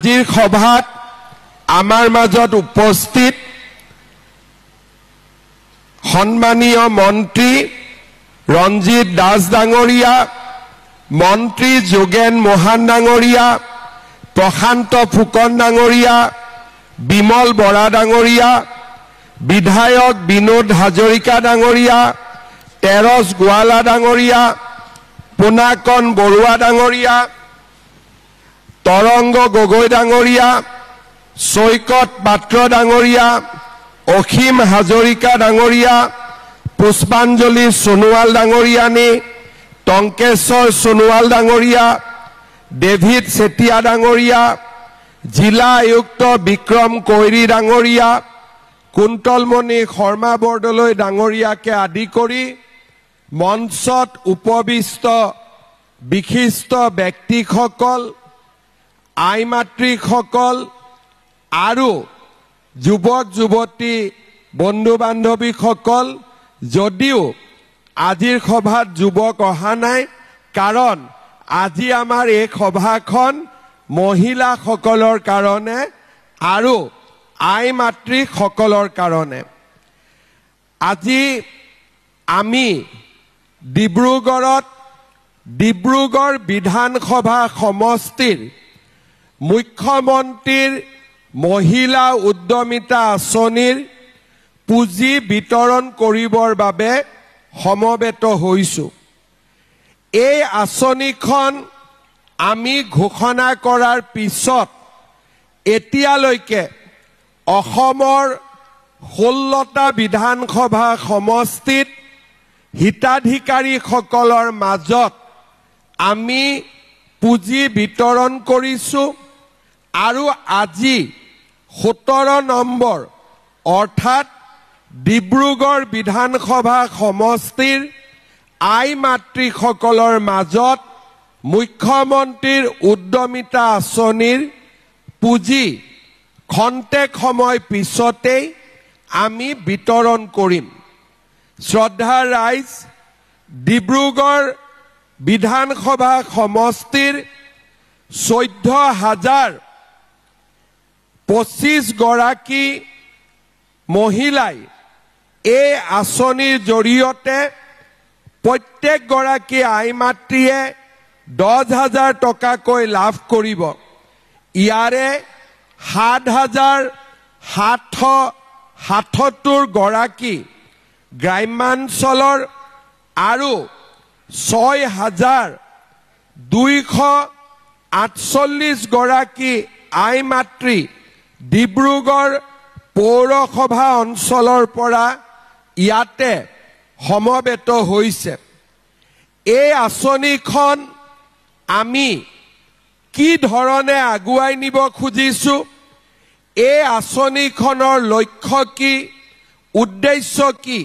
আজিৰ সভাত আমাৰ মাজত উপস্থিত সন্মানীয় মন্ত্ৰী ৰঞ্জিত দাস ডাঙৰীয়া, মন্ত্ৰী যোগেন মোহন ডাঙৰীয়া, প্ৰশান্ত ফুকন ডাঙৰীয়া, বিমল বৰা ডাঙৰীয়া, বিধায়ক বিনোদ হাজৰিকা ডাঙৰীয়া, তেৰছ গোৱালা ডাঙৰীয়া, পুনাকন বৰুৱা ডাঙৰীয়া, তৰংগ গগৈ ডাঙৰীয়া, সৈকত পাত্ৰ ডাঙৰীয়া, অসীম হাজৰিকা ডাঙৰীয়া, পুষ্পাঞ্জলি সোণোৱাল ডাঙৰীয়ানী, টংকেশ্বৰ সোণোৱাল ডাঙৰীয়া, ডেভিড চেতিয়া ডাঙৰীয়া, জিলা আয়ুক্ত বিক্ৰম কৈৰী ডাঙৰীয়া, কুন্তলমণি শৰ্মা বৰদলৈ ডাঙৰীয়াকে আদি কৰি মঞ্চত উপবিষ্ট বিশিষ্ট ব্যক্তিসকল, আই মাতৃসকল আৰু যুৱক যুৱতী বন্ধু বান্ধৱীসকল, যদিও আজিৰ সভাত যুৱক অহা নাই, কাৰণ আজি আমাৰ এই সভাখন মহিলাসকলৰ কাৰণে আৰু আই মাতৃসকলৰ কাৰণে। আজি আমি ডিব্ৰুগড় বিধানসভা সমষ্টিৰ মুখ্যমন্ত্ৰীৰ মহিলা উদ্যমিতা আঁচনিৰ পুঁজি বিতৰণ কৰিবৰ বাবে সমবেত হৈছোঁ। এই আঁচনিখন আমি ঘোষণা কৰাৰ পিছত এতিয়ালৈকে অসমৰ 16টা বিধানসভা সমষ্টিত হিতাধিকাৰীসকলৰ মাজত আমি পুঁজি বিতৰণ কৰিছোঁ আৰু আজি 17 নম্বৰ অৰ্থাৎ ডিব্ৰুগড় বিধানসভা সমষ্টিৰ আই মাতৃসকলৰ মাজত মুখ্যমন্ত্ৰীৰ উদ্যমিতা আঁচনিৰ পুঁজি খন্তেক সময় পিছতেই আমি বিতৰণ কৰিম। শ্ৰদ্ধাৰ ৰাইজ, ডিব্ৰুগড় বিধানসভা সমষ্টিৰ 14,025 গৰাকী মহিলাই এই আঁচনিৰ জৰিয়তে প্ৰত্যেকগৰাকী আই মাতৃয়ে 10,000 টকাকৈ লাভ কৰিব। ইয়াৰে 7,777 গৰাকী গ্ৰাম্যাঞ্চলৰ আৰু 6,248 গৰাকী আই মাতৃ ডিব্ৰুগড় পৌৰসভা অঞ্চলৰ পৰা ইয়াতে সমবেত হৈছে। এই আঁচনিখন আমি কি ধৰণে আগুৱাই নিব খুজিছোঁ, এই আঁচনিখনৰ লক্ষ্য কি, উদ্দেশ্য কি,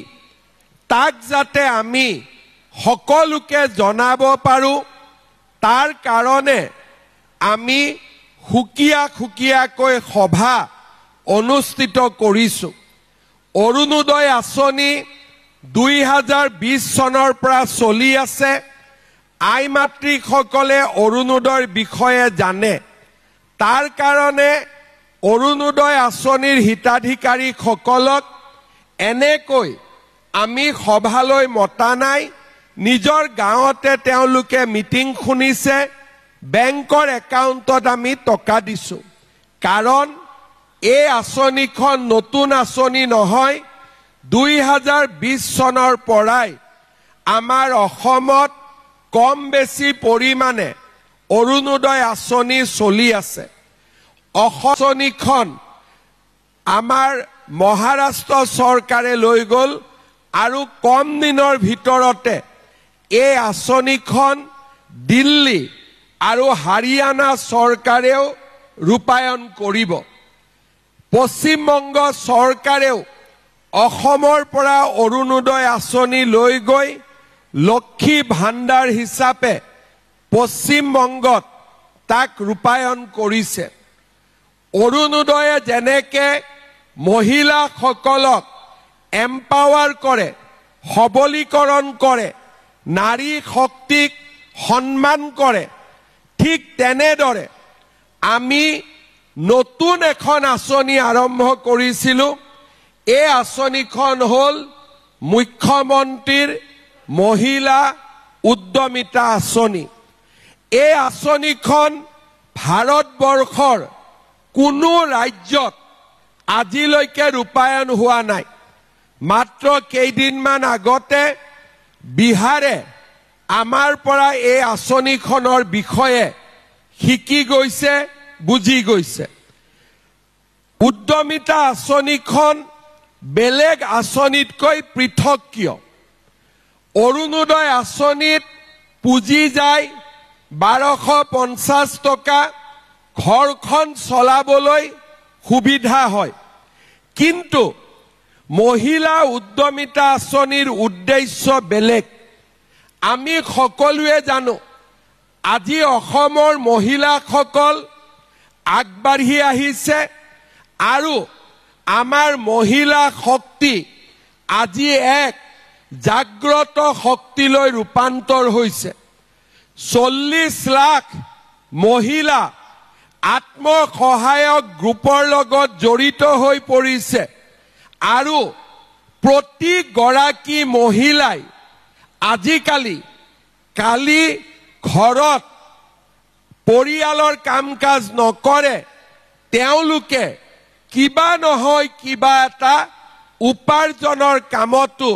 তাক যাতে আমি সকলোকে জনাব পাৰোঁ, তাৰ কাৰণে আমি সুকীয়াকৈ সভা অনুষ্ঠিত কৰিছোঁ। অৰুণোদয় আঁচনি 2020 চনৰ পৰা চলি আছে। আই মাতৃসকলে অৰুণোদয়ৰ বিষয়ে জানে, তাৰ কাৰণে অৰুণোদয় আঁচনিৰ হিতাধিকাৰীসকলক এনেকৈ আমি সভালৈ মতা নাই, নিজৰ গাঁৱতে তেওঁলোকে মিটিং শুনিছে, বেংকৰ একাউণ্টত আমি টকা দিছোঁ। কাৰণ এই আঁচনিখন নতুন আঁচনি নহয়, 2020 চনৰ পৰাই আমাৰ অসমত কম বেছি পৰিমাণে অৰুণোদয় আঁচনি চলি আছে। আঁচনিখন আমাৰ মহাৰাষ্ট্ৰ চৰকাৰে লৈ গ'ল আৰু কম দিনৰ ভিতৰতে এই আঁচনিখন দিল্লী আৰু হাৰিয়ানা চৰকাৰেও ৰূপায়ণ কৰিব। পশ্চিমবংগ চৰকাৰেও অসমৰ পৰা অৰুণোদয় আঁচনি লৈ গৈ লক্ষী ভাণ্ডাৰ হিচাপে পশ্চিমবংগত তাক ৰূপায়ণ কৰিছে। অৰুণোদয়ে যেনেকে মহিলাসকলক এম্পাৱাৰ কৰে, সবলীকৰণ কৰে, নাৰী শক্তিক সন্মান কৰে, ঠিক তেনেদৰে আমি নতুন এখন আঁচনি আৰম্ভ কৰিছিলোঁ। এই আঁচনিখন হ'ল মুখ্যমন্ত্ৰীৰ মহিলা উদ্যমিতা আঁচনি। এই আঁচনিখন ভাৰতবৰ্ষৰ কোনো ৰাজ্যত আজিলৈকে ৰূপায়ণ হোৱা নাই। মাত্ৰ কেইদিনমান আগতে বিহাৰে আমাৰ পৰা এই আঁচনিখনৰ বিষয়ে শিকি গৈছে, বুজি গৈছে। উদ্যমিতা আঁচনিখন বেলেগ আঁচনিতকৈ পৃথক কিয়? অৰুণোদয় আঁচনিত পুঁজি যায় 1250 টকা, ঘৰখন চলাবলৈ সুবিধা হয়। কিন্তু মহিলা উদ্যমিতা আঁচনিৰ উদ্দেশ্য বেলেগ। আমি সকলোৱে জানো আজি অসমৰ মহিলাসকল আগবাঢ়ি আহিছে আৰু আমাৰ মহিলা শক্তি আজি এক জাগ্ৰত শক্তিলৈ ৰূপান্তৰ হৈছে। 40 লাখ মহিলা আত্মসহায়ক গ্ৰুপৰ লগত জড়িত হৈ পৰিছে আৰু প্ৰতিগৰাকী মহিলাই আজিকালি কালি ঘৰত পৰিয়ালৰ কাম কাজ নকৰে, তেওঁলোকে কিবা নহয় কিবা এটা উপাৰ্জনৰ কামতো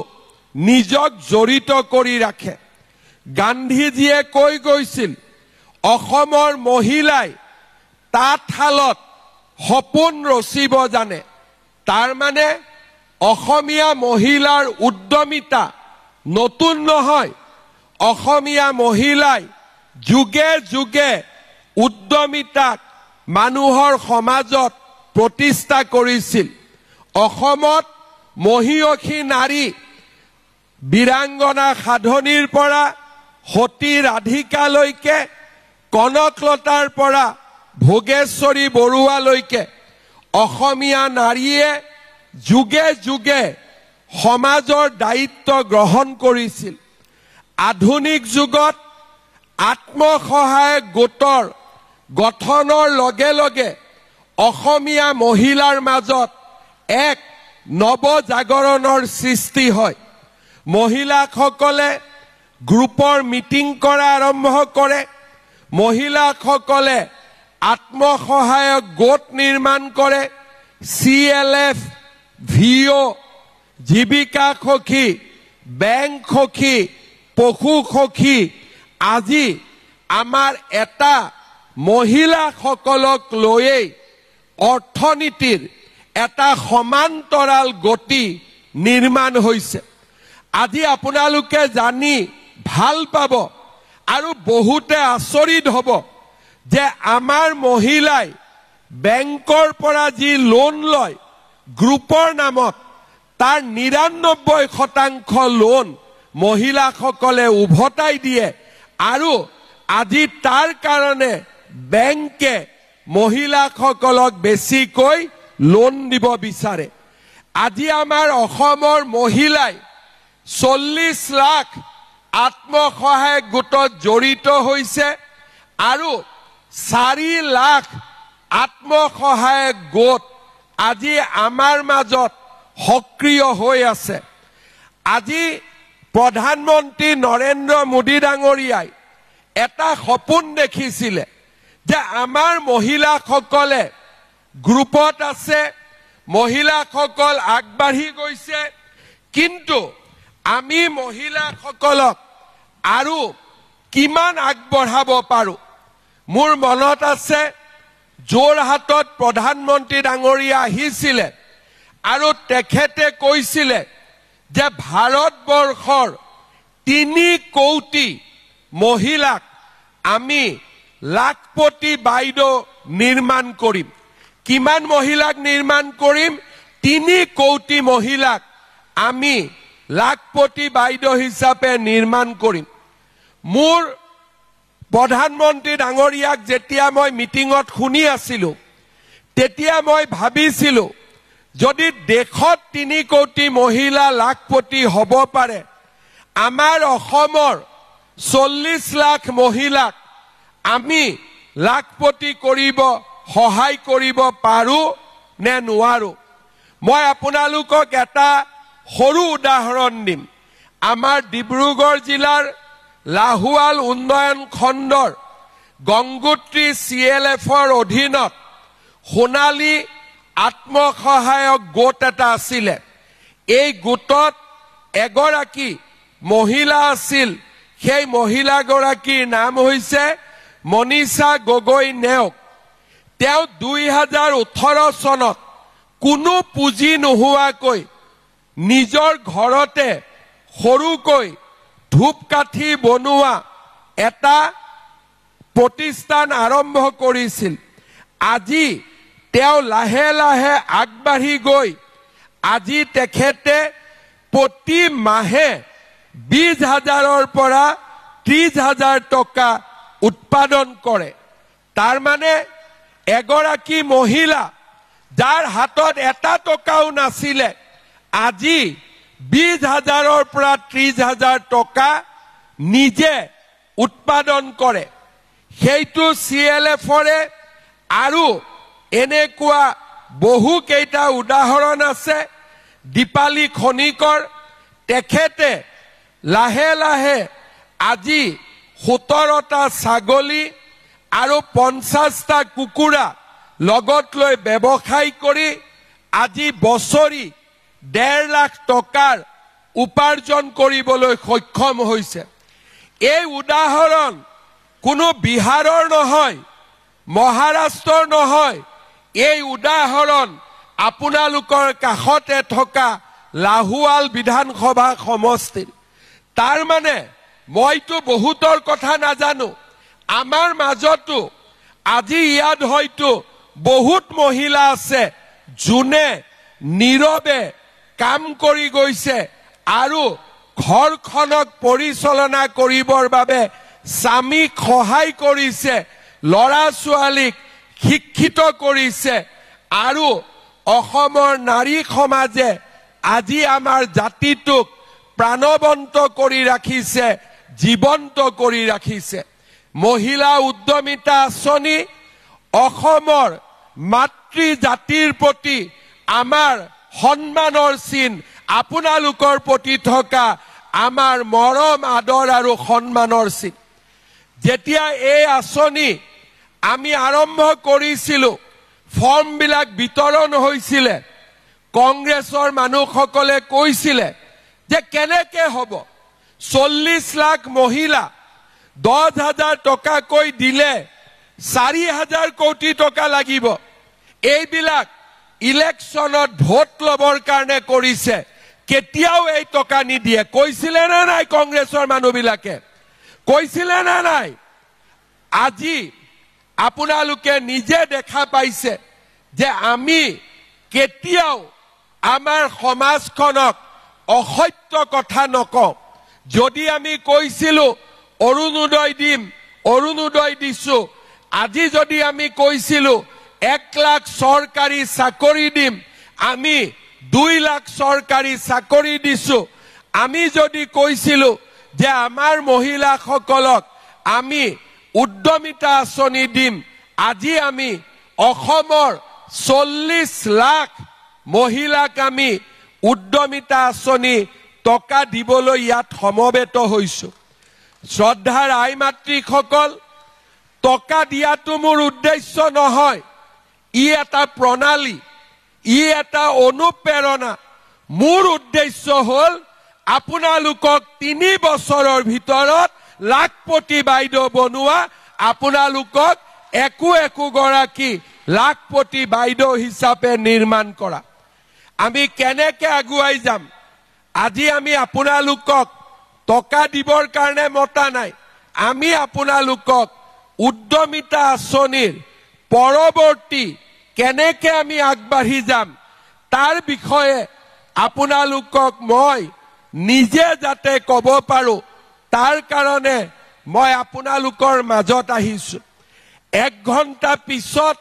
নিজক জড়িত কৰি ৰাখে। গান্ধীজীয়ে কৈ গৈছিল অসমৰ মহিলাই তাঁতশালত সপোন ৰচিব জানে। তাৰ মানে অসমীয়া মহিলাৰ উদ্যমিতা নতুন নহয়। অসমীয়া মহিলাই যুগে যুগে উদ্যমিতাক মানুহৰ সমাজত প্ৰতিষ্ঠা কৰিছিল। অসমত মহিয়সী নাৰী বীৰাংগনা সাধনীৰ পৰা সতী ৰাধিকালৈকে, কনকলতাৰ পৰা ভোগেশ্বৰী বৰুৱালৈকে অসমীয়া নাৰীয়ে যুগে যুগে সমাজৰ দায়িত্ব গ্ৰহণ কৰিছিল। আধুনিক যুগত আত্মসহায়ক গোটৰ গঠনৰ লগে লগে অসমীয়া মহিলাৰ মাজত এক নৱজাগৰণৰ সৃষ্টি হয়। মহিলাসকলে গ্ৰুপৰ মিটিং কৰা আৰম্ভ কৰে। মহিলাসকলে আত্মসহায়ক গোট নিৰ্মাণ কৰে। CLF, VO, জীৱিকা সখী, বেংক সখী, পশু সখী, আজি আমাৰ এটা মহিলাসকলক লৈয়ে অৰ্থনীতিৰ এটা সমান্তৰাল গতি নিৰ্মাণ হৈছে। আজি আপোনালোকে জানি ভাল পাব আৰু বহুতে আচৰিত হ'ব যে আমাৰ মহিলাই বেংকৰ পৰা যি লোন লয় গ্ৰুপৰ নামত, তাৰ 99% লোন মহিলাসকলে উভতাই দিয়ে আৰু আজি তাৰ কাৰণে বেংকে মহিলাসকলক বেছিকৈ লোন দিব বিচাৰে। আজি আমাৰ অসমৰ মহিলাই 40 লাখ আত্মসহায়ক গোটত জড়িত হৈছে আৰু 4 লাখ আত্মসহায়ক গোট আজি আমাৰ মাজত সক্ৰিয় হৈ আছে। আজি প্ৰধানমন্ত্ৰী নৰেন্দ্ৰ মোদী ডাঙৰীয়াই এটা সপোন দেখিছিলে যে আমাৰ মহিলাসকলে গ্ৰুপত আছে, মহিলাসকল আগবাঢ়ি গৈছে, কিন্তু আমি মহিলাসকলক আৰু কিমান আগবঢ়াব পাৰোঁ। মোৰ মনত আছে যোৰহাটত প্ৰধানমন্ত্ৰী ডাঙৰীয়া আহিছিলে আৰু তেখেতে কৈছিলে যে ভাৰতবৰ্ষৰ 3 কোটি মহিলাক আমি লাখপতি বাইদেউ নিৰ্মাণ কৰিম। কিমান মহিলাক নিৰ্মাণ কৰিম? 3 কোটি মহিলাক আমি লাখপতি বাইদেউ হিচাপে নিৰ্মাণ কৰিম। মোৰ প্ৰধানমন্ত্ৰী ডাঙৰীয়াক যেতিয়া মই মিটিঙত শুনি আছিলোঁ, তেতিয়া মই ভাবিছিলোঁ যদি দেশত 3 কোটি মহিলা লাখপতি হ'ব পাৰে, আমাৰ অসমৰ 40 লাখ মহিলাক আমি লাখপতি কৰিব সহায় কৰিব পাৰো নে নোৱাৰো মই আপোনালোকক এটা সৰু উদাহৰণ দিম আমাৰ ডিব্ৰুগড় জিলাৰ লাহুৱাল উন্নয়ন খণ্ডৰ গংগোত্ৰী CLFৰ অধীনত সোণালী আত্মসহায়ক গোট এটা আছিল এই গোটত এগৰাকী মহিলা আছিল সেই মহিলাগৰাকীৰ নাম হৈছে মনীষা গগৈ নেওগ তেওঁ 2018 চনত কোনো পুঁজি নোহোৱাকৈ নিজৰ ঘৰতে সৰুকৈ ধূপকাঠি বনোৱা এটা প্ৰতিষ্ঠান আৰম্ভ কৰিছিল আজি তেওঁ লাহে লাহে আগবাঢ়ি গৈ আজি তেখেতে প্ৰতি মাহে 20,000ৰ পৰা 30,000 টকা উৎপাদন কৰে তাৰ মানে এগৰাকী মহিলা যাৰ হাতত এটা টকাও নাছিলে আজি 20,000ৰ পৰা 30,000 টকা নিজে উৎপাদন কৰে সেইটো CLFৰে আৰু এনেকুৱা বহু কেইটা উদাহৰণ আছে দীপালী খনিকৰ তেখেতে লাহে লাহে আজি 17টা ছাগলী আৰু 50টা কুকুৰা লগত লৈ ব্যৱসায় কৰি আজি বছৰি 1.5 লাখ টকাৰ উপাৰ্জন কৰিবলৈ সক্ষম হৈছে এই উদাহৰণ কোনো বিহাৰৰ নহয় মহাৰাষ্ট্ৰৰ নহয় এই উদাহৰণ আপোনালোকৰ কাষতে থকা লাহুৱাল বিধানসভা সমষ্টিৰ তাৰ মানে মইতো বহুতৰ কথা নাজানো আমাৰ মাজতো আজি ইয়াত হয়তো বহুত মহিলা আছে যোনে নীৰৱে কাম কৰি গৈছে আৰু ঘৰখনক পৰিচালনা কৰিবৰ বাবে স্বামীক সহায় কৰিছে লৰা ছোৱালীক শিক্ষিত কৰিছে আৰু অসমৰ নাৰী সমাজে আজি আমাৰ জাতিটোক প্ৰাণবন্ত কৰি ৰাখিছে জীৱন্ত কৰি ৰাখিছে মহিলা উদ্যমিতা আঁচনি অসমৰ মাতৃ জাতিৰ প্ৰতি আমাৰ সন্মানৰ চিন আপোনালোকৰ প্ৰতি থকা আমাৰ মৰম আদৰ আৰু সন্মানৰ চিন যেতিয়া এই আঁচনি আমি আৰম্ভ কৰিছিলো ফৰ্ম বিলাক বিতৰণ হৈছিল কংগ্ৰেছৰ মানুহসকলে কৈছিল যে কেনেকে হ'ব 40 লাখ মহিলা 10,000 টকা কৈ দিলে 4,000 কোটি টকা লাগিব এইবিলাক ইলেকশনত ভোট লবৰ কাৰণে কৰিছে কেতিয়াও এই টকা নিদিয়ে কৈছিলে না নাই কংগ্ৰেছৰ মানুহবিলাকে কৈছিলে না নাই আজি আপোনালোকে নিজে দেখা পাইছে যে আমি কেতিয়াও আমাৰ সমাজখনক অসত্য কথা নকওঁ যদি আমি কৈছিলো অৰুণোদয় দিম অৰুণোদয় দিছো আজি যদি আমি কৈছিলো 1 লাখ চৰকাৰী চাকৰি দিম আমি 2 লাখ চৰকাৰী চাকৰি দিছো আমি যদি কৈছিলো যে আমাৰ মহিলাসকলক আমি উদ্যমিতা আঁচনি দিম আজি আমি অসমৰ 40 লাখ মহিলাক আমি উদ্যমিতা আঁচনি টকা দিবলৈ ইয়াত সমবেত হৈছো শ্ৰদ্ধাৰ আই মাতৃসকল টকা দিয়াটো মোৰ উদ্দেশ্য নহয় ই এটা প্ৰণালী ই এটা অনুপ্ৰেৰণা মোৰ উদ্দেশ্য হল আপোনালোকক 3 বছৰৰ ভিতৰত লাখপতি বাইদেউ বনোৱা আপোনালোকক একো গৰাকী লাখপতি বাইদেউ হিচাপে নিৰ্মাণ কৰা আমি কেনেকে আগুৱাই যাম আজি আমি আপোনালোকক টকা দিবৰ কাৰণে মতা নাই আমি আপোনালোকক উদ্যমিতা আঁচনিৰ পৰৱৰ্তী কেনেকে আমি আগবাঢ়ি যাম তাৰ বিষয়ে আপোনালোকক মই নিজে যাতে ক'ব পাৰো তাৰ কাৰণে মই আপোনালোকৰ মাজত আহিছো 1 ঘণ্টা পিছত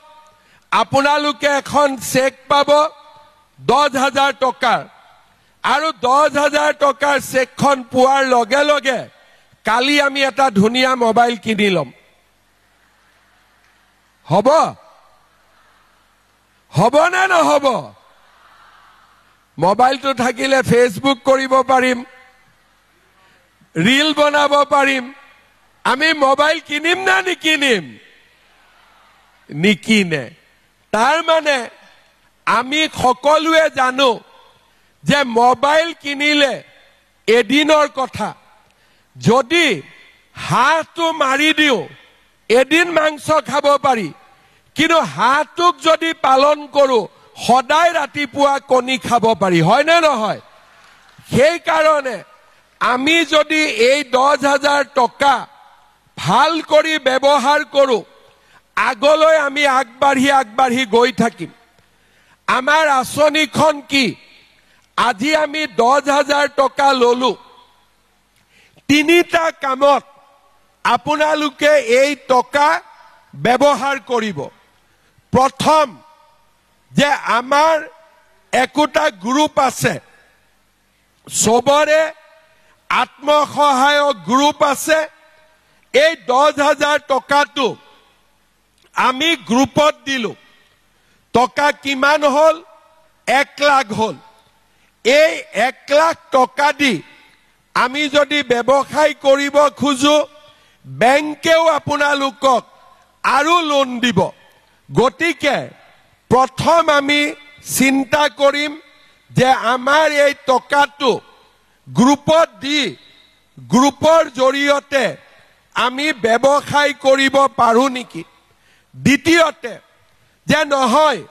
আপোনালোকে এখন চেক পাব 10,000 টকাৰ আৰু 10,000 টকাৰ চেকখন পোৱাৰ লগে লগে কালি আমি এটা ধুনীয়া মোবাইল কিনি লম হ'ব হব না নহব মোবাইলটো থাকিলে ফেসবুক কৰিব পাৰিম ৰীল বনাব পাৰিম আমি মোবাইল কিনিম না নিকিনিম নিকিনে তাৰ মানে আমি সকলোৱে জানো যে মোবাইল কিনিলে এদিনৰ কথা যদি হাঁহটো মাৰি দিও এদিন মাংস খাব পাৰি কিন্তু হাঁহটোক যদি পালন কৰো সদায় ৰাতিপুৱা কণী খাব পাৰি হয় না নহয় সেই কাৰণে আমি যদি এই 10,000 টকা ভাল কৰি ব্যৱহাৰ কৰো আগলৈ আমি আগবাঢ়ি গৈ থাকিম আমাৰ আঁচনিখন কি আজি আমি 10,000 টকা ললো তিনিটা কামত আপোনালোকে এই টকা ব্যৱহাৰ কৰিব প্ৰথম যে আমাৰ একোটা গ্ৰুপ আছে সবৰে আত্মসহায়ক গ্ৰুপ আছে এই 10,000 টকাটো আমি গ্ৰুপত দিলো টকা কিমান হল 1 লাখ হল এই 1 লাখ টকা দি আমি যদি ব্যৱসায় কৰিব খুজো বেংকেও আপোনালোকক আৰু লোন দিব গতিকে প্ৰথম আমি চিন্তা কৰিম যে আমাৰ এই টকাটো গ্ৰুপত দি গ্ৰুপৰ জৰিয়তে আমি ব্যৱসায় কৰিব পাৰো নেকি দ্বিতীয়তে যে নহয়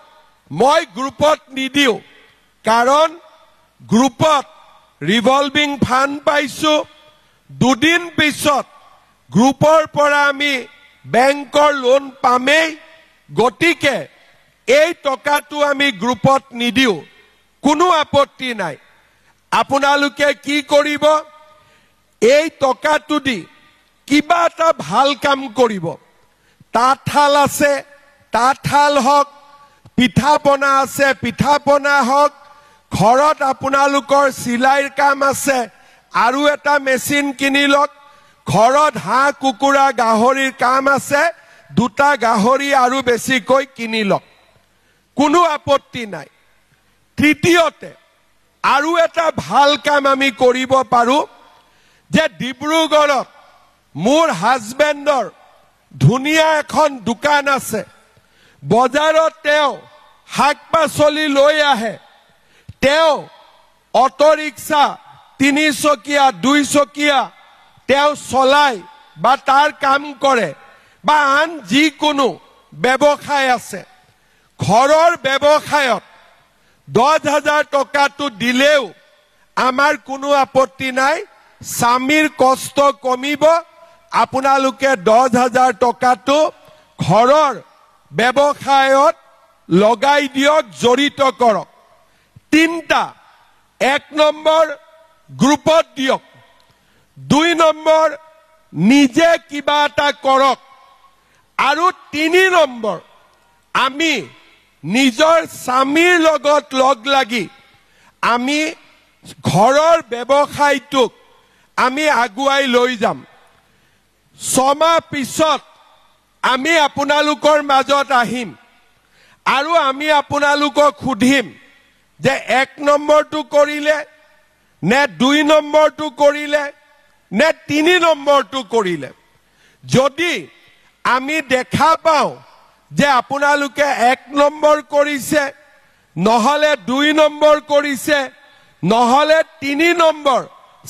মই গ্ৰুপত নিদিও কাৰণ গ্ৰুপত ৰিভলভিং ফান্ড পাইছো দুদিন পিছত গ্ৰুপৰ পৰা আমি বেংকৰ লোন পামেই গতিকে এই টকাটো আমি গ্ৰুপত নিদিও কোনো আপত্তি নাই আপোনালোকে কি কৰিব এই টকাটো দি কিবা এটা ভাল কাম কৰিব তাঁতশাল আছে তাঁতশাল হওক পিঠাপনা আছে পিঠাপনা হওক ঘৰত আপোনালোকৰ চিলাইৰ কাম আছে আৰু এটা মেচিন কিনি লওক ঘৰত হাঁহ কুকুৰা গাহৰিৰ কাম আছে দুটা গাহৰি আৰু বেছিকৈ কিনি লওক কোনো আপত্তি নাই তৃতীয়তে আৰু এটা ভাল কাম আমি কৰিব পাৰো যে ডিব্ৰুগড়ত মোৰ হাজবেণ্ডৰ ধুনীয়া এখন দোকান আছে বজাৰত তেওঁ শাক-পাচলি লৈ আহে তেওঁ অটো ৰিক্সা 3 চকীয়া 2 চকীয়া তেওঁ চলাই বা তাৰ কাম কৰে বা আন যিকোনো ব্যৱসায় আছে ঘৰৰ ব্যৱসায়ত 10,000 টকাটো দিলেও আমাৰ কোনো আপত্তি নাই স্বামীৰ কষ্ট কমিব আপোনালোকে 10,000 টকাটো ঘৰৰ ব্যৱসায়ত লগাই দিয়ক জড়িত কৰক তিনটা 1 নম্বৰ গ্ৰুপত দিয়ক 2 নম্বৰ নিজে কিবা এটা কৰক আৰু 3 নম্বৰ আমি নিজৰ স্বামীৰ লগত লগ লাগি আমি ঘৰৰ ব্যৱসায়টোক আমি আগুৱাই লৈ যাম 6 মাহ পিছত আমি আপোনালোকৰ মাজত আহিম আৰু আমি আপোনালোকক খুধিম যে 1 নম্বৰটো কৰিলে নে 2 নম্বৰটো কৰিলে নে 3 নম্বৰটো কৰিলে যদি আমি দেখা পাও যে আপোনালোকে 1 নম্বৰ কৰিছে নহলে 2 নম্বৰ কৰিছে নহলে 3 নম্বৰ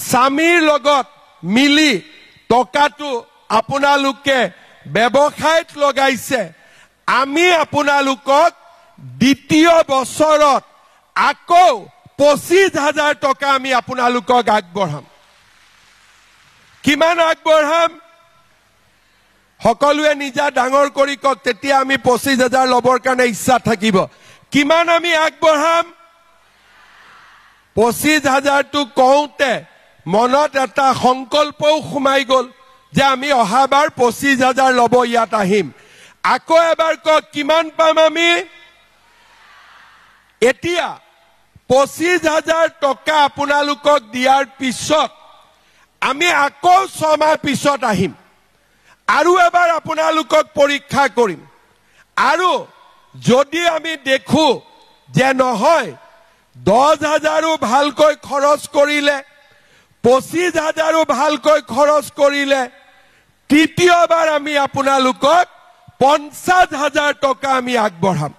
স্বামীৰ লগত মিলি টকাটো আপোনালোকে ব্যৱসায়ত লগাইছে আমি আপোনালোকক দ্বিতীয় বছৰত আকৌ 25,000 টকা আমি আপোনালোকক আগবঢ়াম কিমান আগবঢ়াম সকলোৱে নিজা ডাঙৰ কৰি কক তেতিয়া আমি 25,000 লবৰ কাৰণে ইচ্ছা থাকিব কিমান আমি আগবঢ়াম 25,000 টো কওঁতে মনত এটা সংকল্পও সোমাই গল যে আমি অহাবাৰ 25,000 লব ইয়াত আহিম আকৌ এবাৰ কক কিমান পাম আমি এতিয়া 25,000 টকা আপোনালোকক দিয়াৰ পিছত আমি আকৌ 6 মাহ পিছত আহিম আৰু এবাৰ আপোনালোকক পৰীক্ষা কৰিম আৰু যদি আমি দেখো যে নহয় 10,000ও ভালকৈ খৰচ কৰিলে 25,000ও ভালকৈ খৰচ কৰিলে তৃতীয়বাৰ আমি আপোনালোকক 50,000 টকা আমি আগবঢ়াম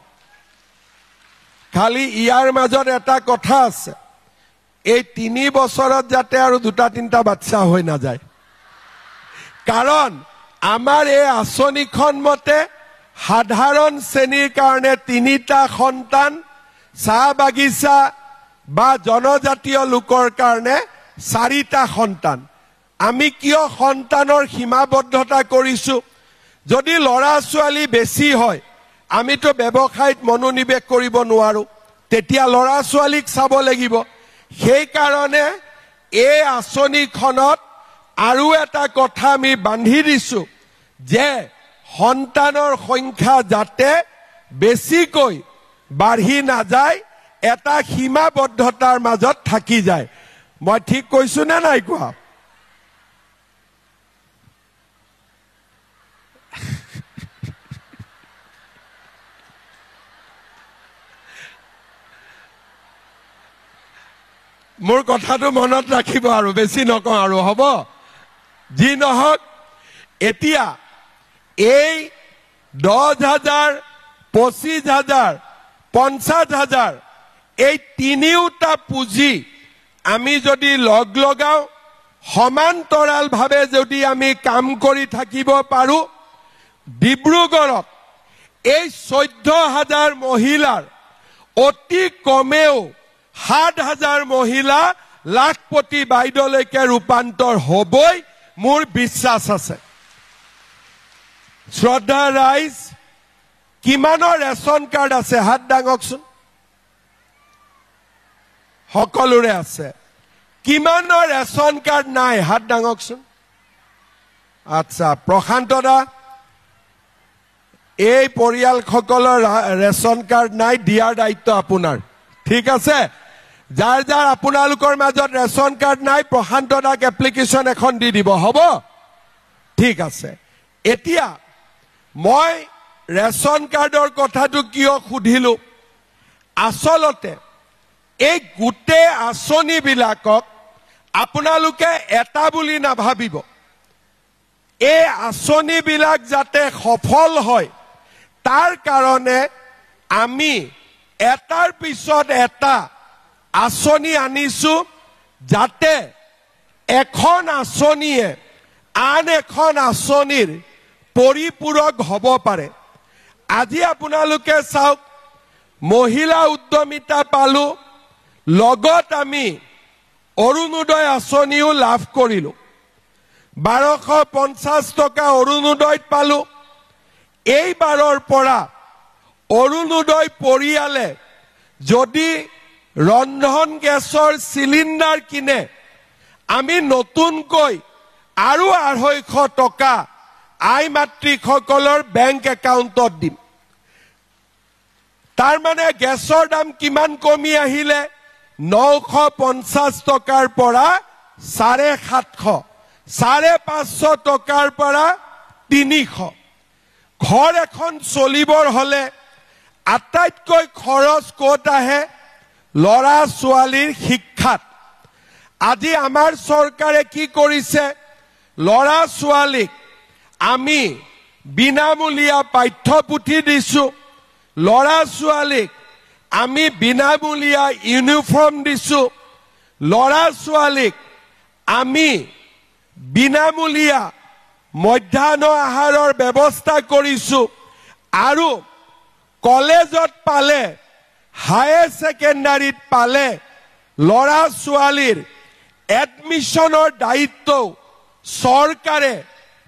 খালি ইয়াৰ মাজত এটা কথা আছে এই 3 বছৰত যাতে আৰু 2-3টা বাচ্চা হৈ না যায় কাৰণ আমাৰ এই আঁচনিখন মতে সাধাৰণ শ্ৰেণীৰ কাৰণে 3টা সন্তান চাহ বাগিচা বা জনজাতীয় লোকৰ কাৰণে 4টা সন্তান আমি কিয় সন্তানৰ সীমাবদ্ধতা কৰিছো যদি লৰা ছোৱালী বেছি হয় আমিতো ব্যৱসায়ত মনোনিবেশ কৰিব নোৱাৰো তেতিয়া লৰা ছোৱালীক চাব লাগিব সেই কাৰণে এই আঁচনিখনত আৰু এটা কথা আমি বান্ধি দিছো যে সন্তানৰ সংখ্যা যাতে বেছিকৈ বাঢ়ি না যায় এটা সীমাবদ্ধতাৰ মাজত থাকি যায় মই ঠিক কৈছো না নাই কোৱা মোৰ কথাটো মনত ৰাখিব আৰু বেছি নকওঁ আৰু হ'ব যি নহক এতিয়া এই 10,000 25,000 50,000 এই তিনিওটা পুঁজি আমি যদি লগাও সমান্তৰাল ভাৱে যদি আমি কাম কৰি থাকিব পাৰো ডিব্ৰুগড়ত এই 14,000 মহিলাৰ অতি কমেও 7,000 মহিলা লাখপতি বাইদলৈকে ৰূপান্তৰ হ'বই মোৰ বিশ্বাস আছে শ্ৰদ্ধা ৰাইজ কিমানৰ ৰেচন কাৰ্ড আছে হাত দাঙকচোন সকলোৰে আছে কিমানৰ ৰেচন কাৰ্ড নাই হাত দাঙকচোন আচ্ছা প্ৰশান্ত দা এই পৰিয়ালসকলৰ ৰেচন কাৰ্ড নাই দিয়াৰ দায়িত্ব আপোনাৰ ঠিক আছে যাৰ যাৰ আপোনালোকৰ মাজত ৰেচন কাৰ্ড নাই প্ৰশান্ত দাক এপ্লিকেশ্যন এখন দি দিব হ'ব ঠিক আছে এতিয়া মই ৰেচন কাৰ্ডৰ কথাটো কিয় সুধিলো আসলতে এই গোটেই আঁচনিবিলাকক আপোনালোকে এটা বুলি নাভাবিব এই আঁচনিবিলাক যাতে সফল হয় তাৰ কাৰণে আমি এটাৰ পিছত এটা আঁচনি আনিছো যাতে এখন আঁচনিয়ে আন এখন আঁচনিৰ পৰিপূৰক হ'ব পাৰে আজি আপোনালোকে চাওক মহিলা উদ্যমিতা পালো লগত আমি অৰুণোদয় আঁচনিও লাভ কৰিলো 1250 টকা অৰুণোদয়ত পালো এইবাৰৰ পৰা অৰুণোদয় পৰিয়ালে যদি ৰন্ধন গেছৰ সিলিন্ডাৰ কিনে আমি নতুনকৈ আৰু 250 টকা আই মাতৃসকলৰ বেংক একাউণ্টত দিম তাৰ মানে গেছৰ দাম কিমান কমি আহিলে 950 টকাৰ পৰা 750 550 টকাৰ পৰা 300 ঘৰ এখন চলিবৰ হলে আটাইতকৈ খৰচ ক'ত আহে লৰা ছোৱালীৰ শিক্ষাত আজি আমাৰ চৰকাৰে কি কৰিছে লৰা ছোৱালীক আমি বিনামূলীয়া পাঠ্যপুথি দিছো লৰা ছোৱালীক আমি বিনামূলীয়া ইউনিফৰ্ম দিছো লৰা ছোৱালীক আমি বিনামূলীয়া মধ্যাহ্ন আহাৰৰ ব্যৱস্থা কৰিছো আৰু কলেজত পালে হায়াৰ সেকেন্ডাৰীত পালে লৰা ছোৱালীৰ এডমিশনৰ দায়িত্ব চৰকাৰে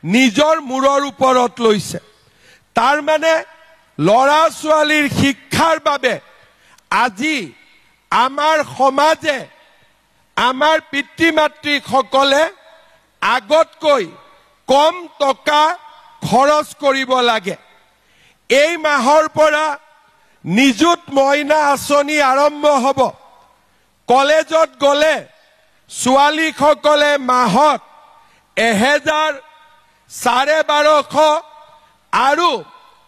নিজৰ মূৰৰ ওপৰত লৈছে তাৰ মানে লৰা ছোৱালীৰ শিক্ষাৰ বাবে আজি আমাৰ সমাজে আমাৰ পিতৃ মাতৃ সকলে আগতকৈ কম টকা খৰচ কৰিব লাগে এই মাহৰ পৰা নিযুত মইনা আঁচনি আৰম্ভ হ'ব কলেজত গলে ছোৱালী সকলে মাহত 1000 1250 আৰু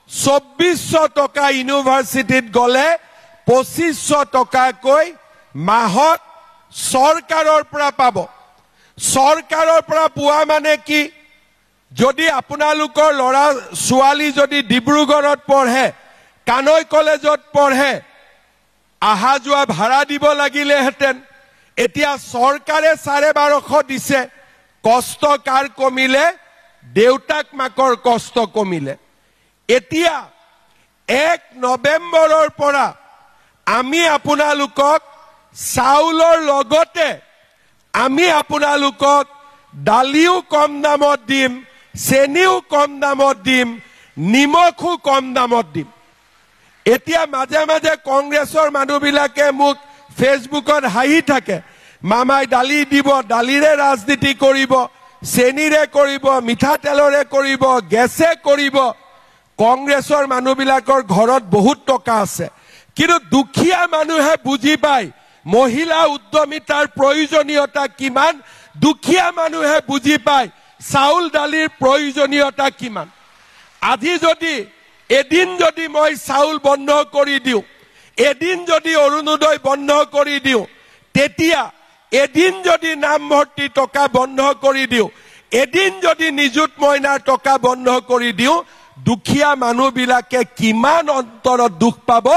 2400 টকা ইউনিভাৰ্চিটিত গলে 2500 টকাকৈ মাহত চৰকাৰৰ পৰা পাব চৰকাৰৰ পৰা পোৱা মানে কি যদি আপোনালোকৰ লৰা ছোৱালী যদি ডিব্ৰুগড়ত পঢ়ে কানৈ কলেজত পঢ়ে আহা যোৱা ভাড়া দিব লাগিলে হেতেন এতিয়া চৰকাৰে 1250 দিছে কষ্ট কাৰ কমিলে দেউতাক মাকৰ কষ্ট কমিলে এতিয়া 1 নৱেম্বৰৰ পৰা আমি আপোনালোকক চাউলৰ লগতে আমি আপোনালোকক দালিও কম দামত দিম চেনিও কম দামত দিম নিমখো কম দামত দিম এতিয়া মাজে মাজে কংগ্ৰেছৰ মানুহবিলাকে মোক ফেসবুকত হাঁহি থাকে মামাই দালি দিব দালিৰে ৰাজনীতি কৰিব চেনিৰে কৰিব মিঠাতেলৰে কৰিব গেছে কৰিব কংগ্ৰেছৰ মানুহবিলাকৰ ঘৰত বহুত টকা আছে কিন্তু দুখীয়া মানুহে বুজি পায় মহিলা উদ্যমিতাৰ প্ৰয়োজনীয়তা কিমান দুখীয়া মানুহে বুজি পায় চাউল দালিৰ প্ৰয়োজনীয়তা কিমান আজি যদি এদিন যদি মই চাউল বন্ধ কৰি দিও এদিন যদি অৰুণোদয় বন্ধ কৰি দিও তেতিয়া এদিন যদি নামভৰ্তি টকা বন্ধ কৰি দিও এদিন যদি নিযুত মইনাৰ টকা বন্ধ কৰি দিও দুখীয়া মানুহবিলাকে কিমান অন্তৰত দুখ পাব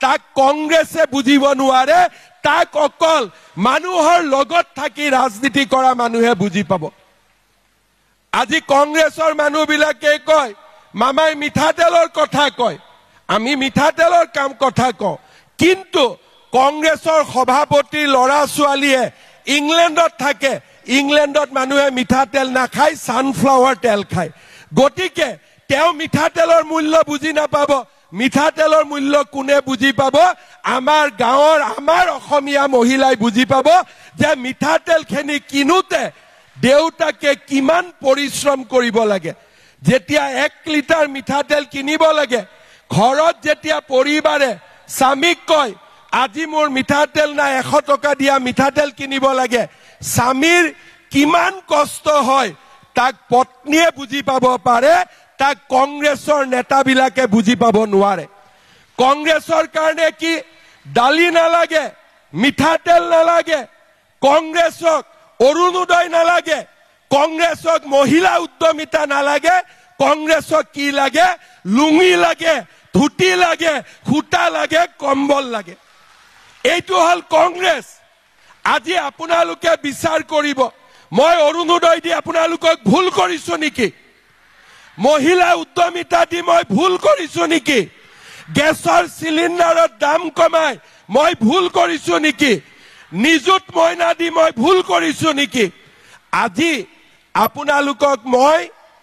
তাক কংগ্ৰেছে বুজিব নোৱাৰে তাক অকল মানুহৰ লগত থাকি ৰাজনীতি কৰা মানুহে বুজি পাব আজি কংগ্ৰেছৰ মানুহবিলাকে কয় মামাই মিঠাতেলৰ কথা কয় আমি মিঠাতেলৰ কাম কথা কওঁ কিন্তু কংগ্ৰেছৰ সভাপতিৰ লৰা ছোৱালীয়ে ইংলেণ্ডত থাকে ইংলেণ্ডত মানুহে মিঠাতেল নাখায় সানফ্লাৱাৰ তেল খায় গতিকে তেও মিঠাতেলৰ মূল্য বুজি নাপাব মিঠাতেলৰ মূল্য কোনে বুজি পাব আমাৰ গাঁৱৰ আমাৰ অসমীয়া মহিলাই বুজি পাব যে মিঠাতেল খেনি কিনুতে দেউতাকে কিমান পৰিশ্ৰম কৰিব লাগে যেতিয়া 1 লিটাৰ মিঠাতেল কিনিব লাগে ঘৰত যেতিয়া পৰিবাৰে স্বামীক কয় আজি মোৰ মিঠাতেল নাই 100 টকা দিয়া মিঠাতেল কিনিব লাগে স্বামীৰ কিমান কষ্ট হয় তাক পত্নীয়ে বুজি পাব পাৰে তাক কংগ্ৰেছৰ নেতাবিলাকে বুজি পাব নোৱাৰে কংগ্ৰেছৰ কাৰণে কি দালি নালাগে মিঠাতেল নালাগে কংগ্ৰেছক অৰুণোদয় নালাগে কংগ্ৰেছক মহিলা উদ্যমিতা নালাগে কংগ্ৰেছক কি লাগে লুঙি লাগে ধুতি লাগে খুটা লাগে কম্বল লাগে এইটো হল কংগ্ৰেছ আজি আপোনালোকে বিচাৰ কৰিব মই অৰুণোদয় দি আপোনালোকক ভুল কৰিছো নেকি মহিলা উদ্যমিতা দি মই ভুল কৰিছো নেকি গেছৰ সিলিন্ডাৰৰ দাম কমাই মই ভুল কৰিছো নেকি নিযুত মইনা দি মই ভুল কৰিছো নেকি আজি আপোনালোকক মই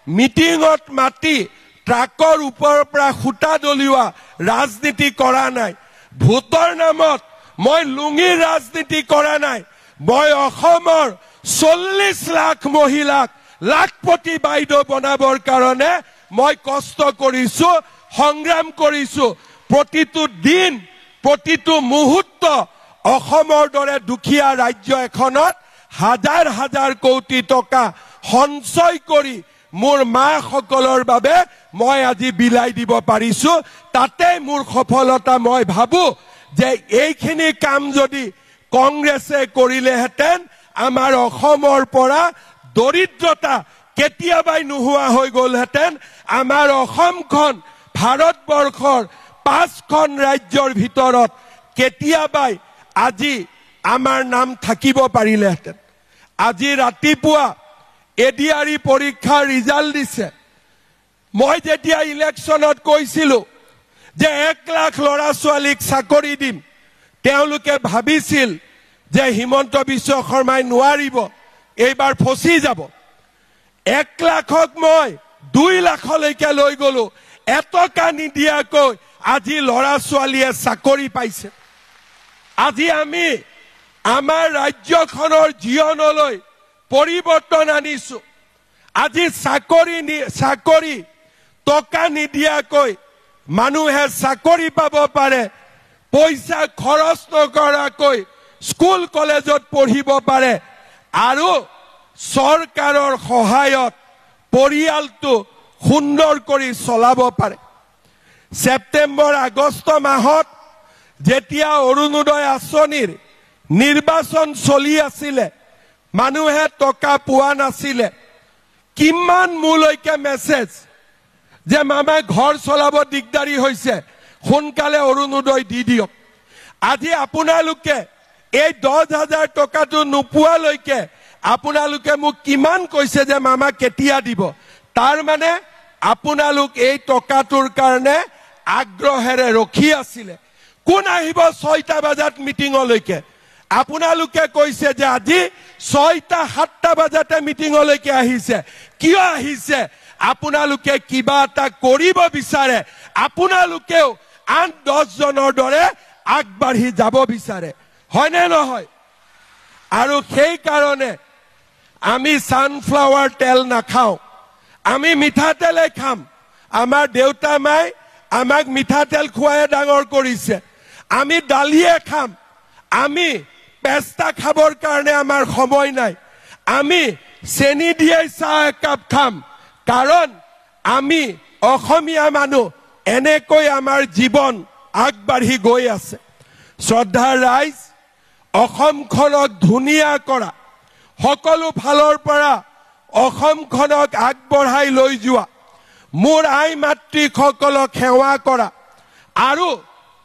মিটিঙত মাতি ট্ৰাকৰ ওপৰৰ পৰা খুটা দলিওৱা ৰাজনীতি কৰা নাই ভোটৰ নামত মই লুঙিৰ ৰাজনীতি কৰা নাই মই অসমৰ 40 লাখ মহিলাক লাখপতি বাইদেউ বনাবৰ কাৰণে মই কষ্ট কৰিছো সংগ্ৰাম কৰিছো প্ৰতিটো দিন প্ৰতিটো মুহূৰ্ত অসমৰ দৰে দুখীয়া ৰাজ্য এখনত হাজাৰ হাজাৰ কোটি টকা সঞ্চয় কৰি মোৰ মা সকলৰ বাবে মই আজি বিলাই দিব পাৰিছো তাতে মোৰ সফলতা মই ভাবো যে এইখিনি কাম যদি কংগ্ৰেছে কৰিলেহেঁতেন আমাৰ অসমৰ পৰা দৰিদ্ৰতা কেতিয়াবাই নোহোৱা হৈ গলহেঁতেন আমাৰ অসমখন ভাৰতবৰ্ষৰ 5খন ৰাজ্যৰ ভিতৰত কেতিয়াবাই আজি আমাৰ নাম থাকিব পাৰিলেহেঁতেন আজি ৰাতিপুৱা এডিআৰই পৰীক্ষাৰ ৰিজাল্ট দিছে মই যেতিয়া ইলেকশ্যনত কৈছিলো যে 1 লাখ লৰা ছোৱালীক চাকৰি দিম তেওঁলোকে ভাবিছিল যে হিমন্ত বিশ্ব শৰ্মাই নোৱাৰিব এইবাৰ ফসি যাব 1 লাখক মই 2 লাখলৈকে লৈ গলো এটকা নিদিয়াকৈ আজি লৰা ছোৱালীয়ে চাকৰি পাইছে আজি আমি আমাৰ ৰাজ্যখনৰ জীৱনলৈ পৰিৱৰ্তন আনিছো আজি চাকৰি টকা নিদিয়াকৈ মানুহে চাকৰি পাব পাৰে পইচা খৰচ নকৰাকৈ স্কুল কলেজত পঢ়িব পাৰে আৰু চৰকাৰৰ সহায়ত পৰিয়ালটো সুন্দৰ কৰি চলাব পাৰে সেপ্টেম্বৰ আগষ্ট মাহত যেতিয়া অৰুণোদয় আঁচনিৰ নিৰ্বাচন চলি আছিলে, মানুহে টকা পোৱা নাছিলে, কিমান মোলৈকে মেছেজ যে মামা ঘৰ চলাব দিগদাৰী হৈছে, সোনকালে অৰুণোদয় দি দিয়ক। আজি আপোনালোকে এই 10,000 টকাটো নোপোৱালৈকে আপোনালোকে মোক কিমান কৈছে যে মামা কেতিয়া দিব। তাৰ মানে আপোনালোক এই টকাটোৰ কাৰণে আগ্ৰহেৰে ৰখি আছিলে। কোন আহিব 6টা বজাত মিটিঙলৈকে? আপোনালোকে কৈছে যে আজি 6টা 7টা বজাতে মিটিঙলৈকে আহিছে। কিয় আহিছে? আপোনালোকে কিবা এটা কৰিব বিচাৰে, আপোনালোকেও 8-10 জনৰ দৰে আগবাঢ়ি যাব বিচাৰে, হয়নে নহয়? আৰু সেই কাৰণে আমি সানফ্লাৱাৰ তেল নাখাওঁ, আমি মিঠাতেলে খাম। আমাৰ দেউতা মাই আমাক মিঠাতেল খুৱাই ডাঙৰ কৰিছে। আমি দালিয়ে খাম, আমি পেস্তা খাবৰ কাৰণে আমাৰ সময় নাই, আমি চেনি দিয়ে চাহ একাপ খাম, কাৰণ আমি অসমীয়া মানুহ, এনেকৈ আমাৰ জীৱন আগবাঢ়ি গৈ আছে। শ্ৰদ্ধাৰ ৰাইজ, অসমখনক ধুনীয়া কৰা, সকলো ফালৰ পৰা অসমখনক আগবঢ়াই লৈ যোৱা, মোৰ আই মাতৃসকলক সেৱা কৰা আৰু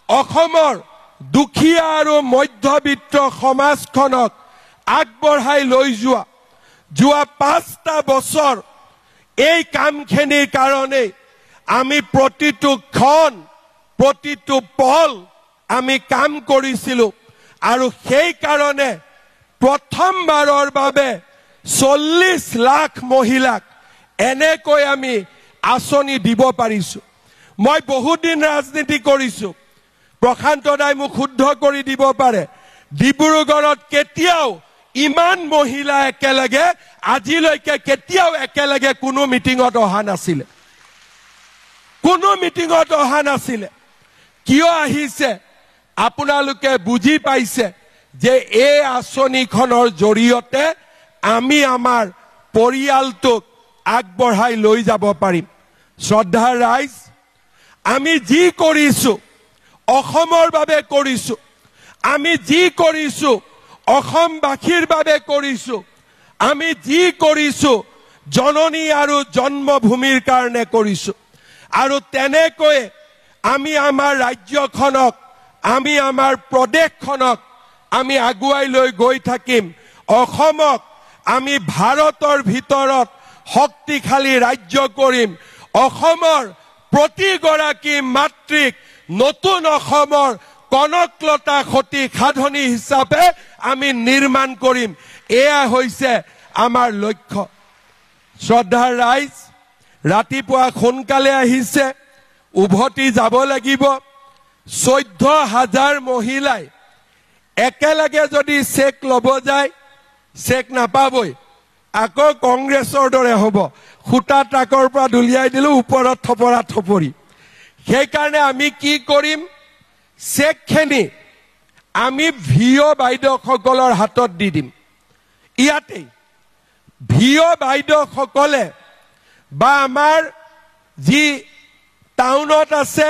অসমৰ দুখীয়া আৰু মধ্যবিত্ত সমাজখনক আগবঢ়াই লৈ যোৱা 5টা বছৰ এই কামখিনিৰ কাৰণে আমি প্ৰতিটো ক্ষণ, প্ৰতিটো পল আমি কাম কৰিছিলোঁ। আৰু সেই কাৰণে প্ৰথমবাৰৰ বাবে 40 লাখ মহিলাক এনেকৈ আমি আঁচনি দিব পাৰিছো। মই বহুত দিন ৰাজনীতি কৰিছো, প্ৰশান্ত দাই মোক শুদ্ধ কৰি দিব পাৰে। ডিব্ৰুগড়ত কেতিয়াও ইমান মহিলা একেলগে আজিলৈকে কেতিয়াও একেলগে কোনো মিটিঙত অহা নাছিলে, কোনো মিটিঙত অহা নাছিলে। কিয় আহিছে? আপোনালোকে বুজি পাইছে যে এই আঁচনিখনৰ জৰিয়তে আমি আমাৰ পৰিয়ালটোক আগবঢ়াই লৈ যাব পাৰিম। শ্ৰদ্ধাৰ ৰাইজ, আমি যি কৰিছো অসমৰ বাবে কৰিছো, আমি যি কৰিছো অসমবাসীৰ বাবে কৰিছো, আমি যি কৰিছো জননী আৰু জন্মভূমিৰ কাৰণে কৰিছো। আৰু তেনেকৈ আমি আমাৰ ৰাজ্যখনক, আমি আমাৰ প্ৰদেশখনক আমি আগুৱাই লৈ গৈ থাকিম। অসমক আমি ভাৰতৰ ভিতৰত শক্তিশালী ৰাজ্য কৰিম। অসমৰ প্ৰতিগৰাকী মাতৃক নতুন অসমৰ কনকলতা সতী সাধনী হিচাপে আমি নিৰ্মাণ কৰিম। এয়া হৈছে আমাৰ লক্ষ্য। শ্ৰদ্ধাৰ ৰাইজ, ৰাতিপুৱা সোনকালে আহিছে, উভতি যাব লাগিব। 14,000 মহিলাই একেলগে যদি চেক ল'ব যায়, চেক নাপাবই, আকৌ কংগ্ৰেছৰ দৰে হ'ব, খুটা ট্ৰাকৰ পৰা দলিয়াই দিলো, ওপৰত থপৰা থপৰি। সেইকাৰণে আমি কি কৰিম? চেকখিনি আমি ভিঅ' বাইদেউসকলৰ হাতত দি দিম। ইয়াতেই ভিঅ' বাইদেউসকলে বা আমাৰ যি টাউনত আছে,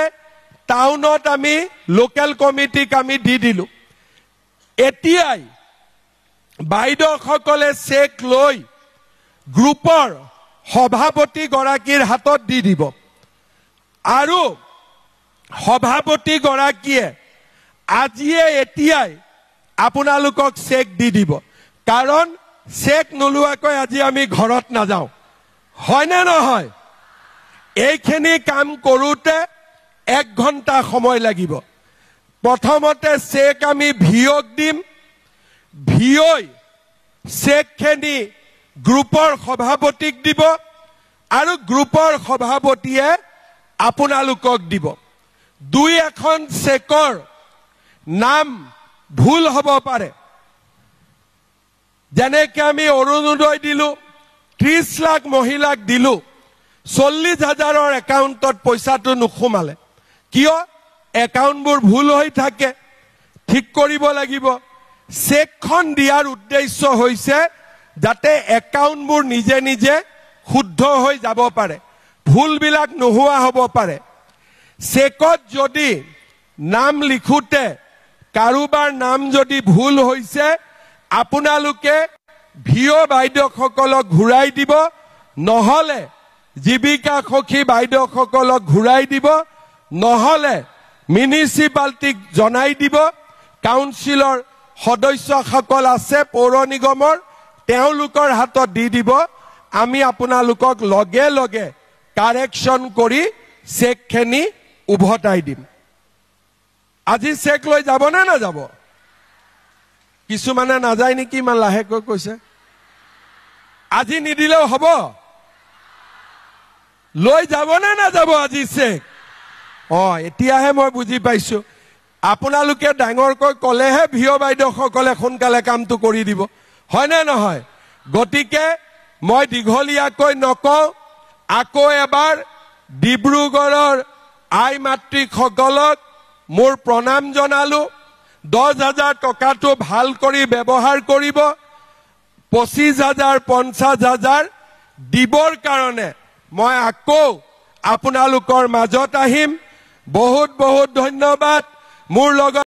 টাউনত আমি লোকেল কমিটিক আমি দি দিলো। এতিয়াই বাইদেউসকলে চেক লৈ গ্ৰুপৰ সভাপতি গৰাকীৰ হাতত দি দিব আৰু সভাপতি গৰাকীয়ে আজিয়ে এতিয়াই আপোনালোকক চেক দি দিব। কাৰণ চেক নোলোৱাকৈ আজি আমি ঘৰত নাযাওঁ, হয়নে নহয়? এইখিনি কাম কৰোঁতে 1 ঘণ্টা সময় লাগিব। প্ৰথমতে চেক আমি ভিঅ'ক দিম, ভিঅ'ই চেকখিনি গ্ৰুপৰ সভাপতিক দিব আৰু গ্ৰুপৰ সভাপতিয়ে আপোনালোকক দিব। 2-এখন চেকৰ নাম ভুল হ'ব পাৰে। যেনেকৈ আমি অৰুণোদয় দিলো, 30 লাখ মহিলাক দিলো, 40,000ৰ একাউণ্টত পইচাটো নোসোমালে। কিয়? একাউণ্টবোৰ ভুল হৈ থাকে, ঠিক কৰিব লাগিব। চেকখন দিয়াৰ উদ্দেশ্য হৈছে যাতে একাউণ্টবোৰ নিজে নিজে শুদ্ধ হৈ যাব পাৰে, ভুলবিলাক নোহোৱা হ'ব পাৰে। চেকত যদি নাম লিখোতে কাৰোবাৰ নাম যদি ভুল হৈছে আপোনালোকে ভিঅ বাইদেউসকলক ঘূৰাই দিব, নহলে জীৱিকা সখী বাইদেউসকলক ঘূৰাই দিব, নহলে মিউনিচিপালিটিক জনাই দিব। কাউন্সিলৰ সদস্যসকল আছে পৌৰ নিগমৰ, তেওঁলোকৰ হাতত দি দিব। আমি আপোনালোকক লগে লগে কাৰেকশ্যন কৰি চেকখিনি উভতাই দিম। আজি চেক লৈ যাব নে নাযাব? কিছুমানে নাযায় নেকি, ইমান লাহেকৈ কৈছে। আজি নিদিলেও হ'ব? লৈ যাব নে নাযাব আজি চেক? এতিয়াহে মই বুজি পাইছো। আপোনালোকে ডাঙৰকৈ কলেহে ভিঅ বাইদেউসকলে সোনকালে কামটো কৰি দিব, হয় নে নহয়? গতিকে মই দীঘলীয়াকৈ নকওঁ, আকৌ এবাৰ ডিব্ৰুগড়ৰ আই মাতৃসকলক মোৰ প্ৰণাম জনালো। 10,000 টকাটো ভাল কৰি ব্যৱহাৰ কৰিব। 25,000 50,000 দিবৰ কাৰণে মই আকৌ আপোনালোকৰ মাজত আহিম। বহুত বহুত ধন্যবাদ। মোৰ লগত